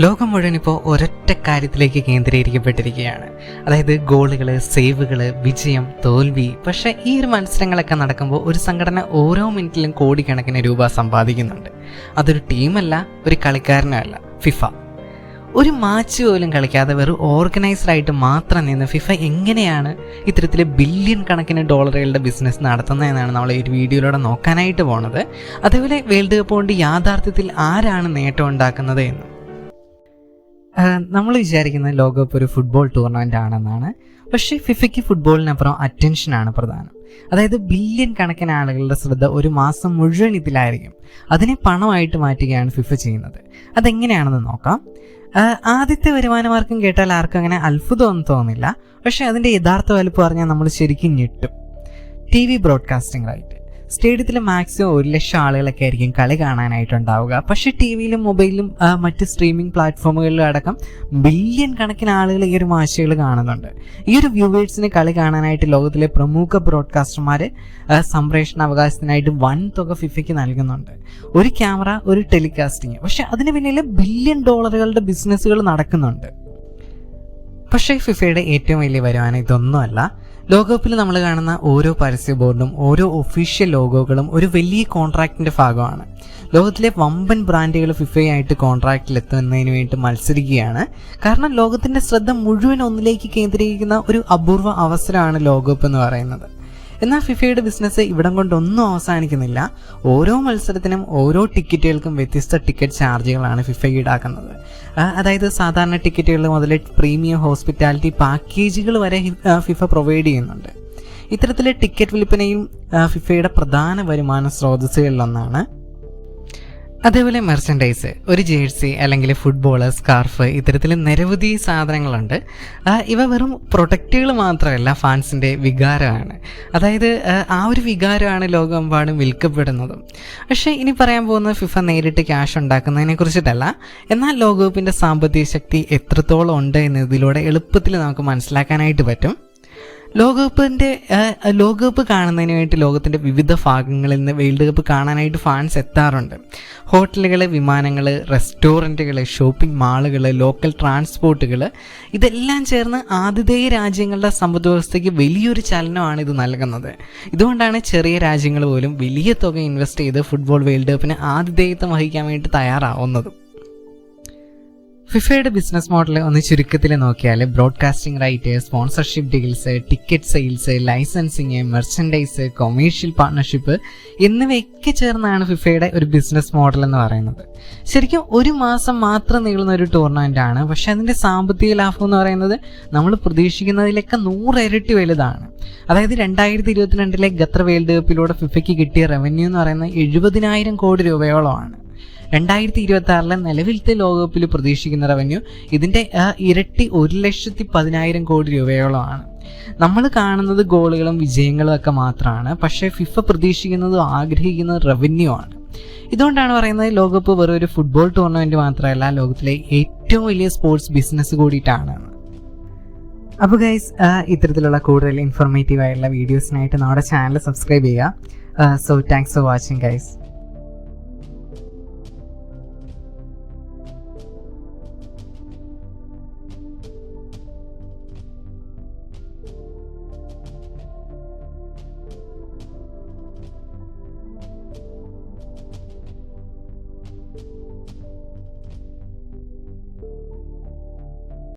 ലോകം മുഴുവൻ ഇപ്പോൾ ഒരൊറ്റ കാര്യത്തിലേക്ക് കേന്ദ്രീകരിക്കപ്പെട്ടിരിക്കുകയാണ്. അതായത് ഗോളുകൾ, സേവുകൾ, വിജയം, തോൽവി. പക്ഷേ ഈ ഒരു മത്സരങ്ങളൊക്കെ നടക്കുമ്പോൾ ഒരു സംഘടന ഓരോ മിനിറ്റിലും കോടിക്കണക്കിന് രൂപ സമ്പാദിക്കുന്നുണ്ട്. അതൊരു ടീമല്ല, ഒരു കളിക്കാരനല്ല. ഫിഫ ഒരു മാച്ച് പോലും കളിക്കാതെ വെറും ഓർഗനൈസ്ഡ് ആയിട്ട് മാത്രം നിന്ന് ഫിഫ എങ്ങനെയാണ് ഇത്തരത്തിൽ ബില്യൺ കണക്കിന് ഡോളറുകളുടെ ബിസിനസ് നടത്തുന്നതെന്നാണ് നമ്മൾ ഈ ഒരു വീഡിയോയിലൂടെ നോക്കാനായിട്ട് പോണത്. അതേപോലെ വേൾഡ് കപ്പ് കൊണ്ട് യാഥാർത്ഥ്യത്തിൽ ആരാണ് നേട്ടം ഉണ്ടാക്കുന്നത് എന്ന്. നമ്മൾ വിചാരിക്കുന്നത് ലോകകപ്പ് ഒരു ഫുട്ബോൾ ടൂർണമെൻ്റ് ആണെന്നാണ്. പക്ഷേ ഫിഫയ്ക്ക് ഫുട്ബോളിനപ്പുറം അറ്റൻഷനാണ് പ്രധാനം. അതായത് ബില്യൺ കണക്കിന് ആളുകളുടെ ശ്രദ്ധ ഒരു മാസം മുഴുവൻ ഇതിലായിരിക്കും. അതിനെ പണമായിട്ട് മാറ്റുകയാണ് ഫിഫ ചെയ്യുന്നത്. അതെങ്ങനെയാണെന്ന് നോക്കാം. ആദ്യത്തെ വരുമാനമാർക്കും കേട്ടാൽ ആർക്കും അങ്ങനെ അത്ഭുതമൊന്നും തോന്നില്ല. പക്ഷേ അതിൻ്റെ യഥാർത്ഥ വലുപ്പം പറഞ്ഞാൽ നമ്മൾ ശരിക്കും ഞെട്ടും. TV broadcasting right. സ്റ്റേഡിയത്തിൽ മാക്സിമം 1,00,000 ആളുകളൊക്കെ ആയിരിക്കും കളി കാണാനായിട്ടുണ്ടാവുക. പക്ഷേ TV-യിലും മൊബൈലിലും മറ്റ് സ്ട്രീമിംഗ് പ്ലാറ്റ്ഫോമുകളിലും അടക്കം ബില്യൺ കണക്കിന് ആളുകൾ ഈ ഒരു മാച്ചുകൾ കാണുന്നുണ്ട്. ഈ ഒരു വ്യൂവേഴ്സിന് കളി കാണാനായിട്ട് ലോകത്തിലെ പ്രമുഖ ബ്രോഡ്കാസ്റ്റർമാർ സംപ്രേഷണ അവകാശത്തിനായിട്ട് വൻ തുക ഫിഫയ്ക്ക് നൽകുന്നുണ്ട്. ഒരു ക്യാമറ, ഒരു ടെലികാസ്റ്റിംഗ്. പക്ഷെ അതിന് പിന്നിൽ ബില്യൺ ഡോളറുകളുടെ ബിസിനസ്സുകൾ നടക്കുന്നുണ്ട്. പക്ഷേ ഫിഫയുടെ ഏറ്റവും വലിയ വരുമാനം ഇതൊന്നുമല്ല. ലോകകപ്പിൽ നമ്മൾ കാണുന്ന ഓരോ പരസ്യ ബോർഡും ഓരോ ഒഫീഷ്യൽ ലോഗോകളും ഒരു വലിയ കോൺട്രാക്റ്റിൻ്റെ ഭാഗമാണ്. ലോകത്തിലെ വമ്പൻ ബ്രാൻഡുകൾ ഫിഫയായിട്ട് കോൺട്രാക്റ്റിൽ എത്തുന്നതിന് വേണ്ടി മത്സരിക്കുകയാണ്. കാരണം ലോകത്തിൻ്റെ ശ്രദ്ധ മുഴുവൻ ഒന്നിലേക്ക് കേന്ദ്രീകരിക്കുന്ന ഒരു അപൂർവ അവസരമാണ് ലോകകപ്പ് എന്ന് പറയുന്നത്. എന്നാൽ ഫിഫയുടെ ബിസിനസ് ഇവിടം കൊണ്ടൊന്നും അവസാനിക്കുന്നില്ല. ഓരോ മത്സരത്തിനും ഓരോ ടിക്കറ്റുകൾക്കും വ്യത്യസ്ത ടിക്കറ്റ് ചാർജുകളാണ് ഫിഫ ഈടാക്കുന്നത്. അതായത് സാധാരണ ടിക്കറ്റുകൾ മുതൽ പ്രീമിയം ഹോസ്പിറ്റാലിറ്റി പാക്കേജുകൾ വരെ ഫിഫ പ്രൊവൈഡ് ചെയ്യുന്നുണ്ട്. ഇത്തരത്തിലെ ടിക്കറ്റ് വിൽപ്പനയും ഫിഫയുടെ പ്രധാന വരുമാന സ്രോതസ്സുകളിലൊന്നാണ്. അതേപോലെ മെർച്ചൻഡൈസ്, ഒരു ജേഴ്സി അല്ലെങ്കിൽ ഫുട്ബോള്, സ്കാർഫ്, ഇത്തരത്തിൽ നിരവധി സാധനങ്ങളുണ്ട്. ഇവ വെറും പ്രൊഡക്റ്റുകൾ മാത്രമല്ല, ഫാൻസിൻ്റെ വികാരമാണ്. അതായത് ആ ഒരു വികാരമാണ് ലോകമെമ്പാടും വിൽക്കപ്പെടുന്നതും. പക്ഷേ ഇനി പറയാൻ പോകുന്നത് ഫിഫ നേരിട്ട് ക്യാഷ് ഉണ്ടാക്കുന്നതിനെ കുറിച്ചിട്ടല്ല. എന്നാൽ ലോകകപ്പിൻ്റെ സാമ്പത്തിക ശക്തി എത്രത്തോളം ഉണ്ട് എന്നതിലൂടെ എളുപ്പത്തിൽ നമുക്ക് മനസ്സിലാക്കാനായിട്ട് പറ്റും. ലോകകപ്പ് കാണുന്നതിന് വേണ്ടി ലോകത്തിൻ്റെ വിവിധ ഭാഗങ്ങളിൽ നിന്ന് വേൾഡ് കപ്പ് കാണാനായിട്ട് ഫാൻസ് എത്താറുണ്ട്. ഹോട്ടലുകൾ, വിമാനങ്ങൾ, റെസ്റ്റോറൻറ്റുകൾ, ഷോപ്പിംഗ് മാളുകൾ, ലോക്കൽ ട്രാൻസ്പോർട്ടുകൾ, ഇതെല്ലാം ചേർന്ന് ആതിഥേയ രാജ്യങ്ങളുടെ സമ്പദ് വ്യവസ്ഥയ്ക്ക് വലിയൊരു ചലനമാണ് ഇത് നൽകുന്നത്. ഇതുകൊണ്ടാണ് ചെറിയ രാജ്യങ്ങൾ പോലും വലിയ തുക ഇൻവെസ്റ്റ് ചെയ്ത് ഫുട്ബോൾ വേൾഡ് കപ്പിന് ആതിഥേയത്വം വഹിക്കാൻ വേണ്ടി തയ്യാറാവുന്നതും. ഫിഫയുടെ ബിസിനസ് മോഡൽ ഒന്ന് ചുരുക്കത്തിൽ നോക്കിയാൽ broadcasting right, sponsorship deals, ticket sales, licensing, merchandise, commercial partnership എന്നിവയൊക്കെ ചേർന്നാണ് ഫിഫയുടെ ഒരു ബിസിനസ് മോഡൽ എന്ന് പറയുന്നത്. ശരിക്കും ഒരു മാസം മാത്രം നീളുന്ന ഒരു ടൂർണമെൻ്റ് ആണ്. പക്ഷെ അതിൻ്റെ സാമ്പത്തിക ലാഭം എന്ന് പറയുന്നത് നമ്മൾ പ്രതീക്ഷിക്കുന്നതിലൊക്കെ 100 ഇരട്ടി വലുതാണ്. അതായത് 2022 ഖത്തർ വേൾഡ് കപ്പിലൂടെ ഫിഫയ്ക്ക് കിട്ടിയ റവന്യൂ എന്ന് പറയുന്നത് 70,000 കോടി രൂപയോളമാണ്. 2026 നിലവിലത്തെ ലോകകപ്പിൽ പ്രതീക്ഷിക്കുന്ന റവന്യൂ ഇതിൻ്റെ ഇരട്ടി 1,10,000 കോടി രൂപയോളമാണ്. നമ്മൾ കാണുന്നത് ഗോളുകളും വിജയങ്ങളും ഒക്കെ മാത്രമാണ്. പക്ഷേ ഫിഫ പ്രതീക്ഷിക്കുന്നത്, ആഗ്രഹിക്കുന്നത് റവന്യൂ ആണ്. ഇതുകൊണ്ടാണ് പറയുന്നത് ലോകകപ്പ് വെറും ഒരു ഫുട്ബോൾ ടൂർണമെൻറ്റ് മാത്രമല്ല, ലോകത്തിലെ ഏറ്റവും വലിയ സ്പോർട്സ് ബിസിനസ് കൂടിയിട്ടാണ്. അപ്പോൾ ഗൈസ്, ഇത്തരത്തിലുള്ള കൂടുതൽ ഇൻഫോർമേറ്റീവ് ആയിട്ടുള്ള വീഡിയോസിനായിട്ട് നമ്മുടെ ചാനൽ സബ്സ്ക്രൈബ് ചെയ്യുക. So thanks for watching guys.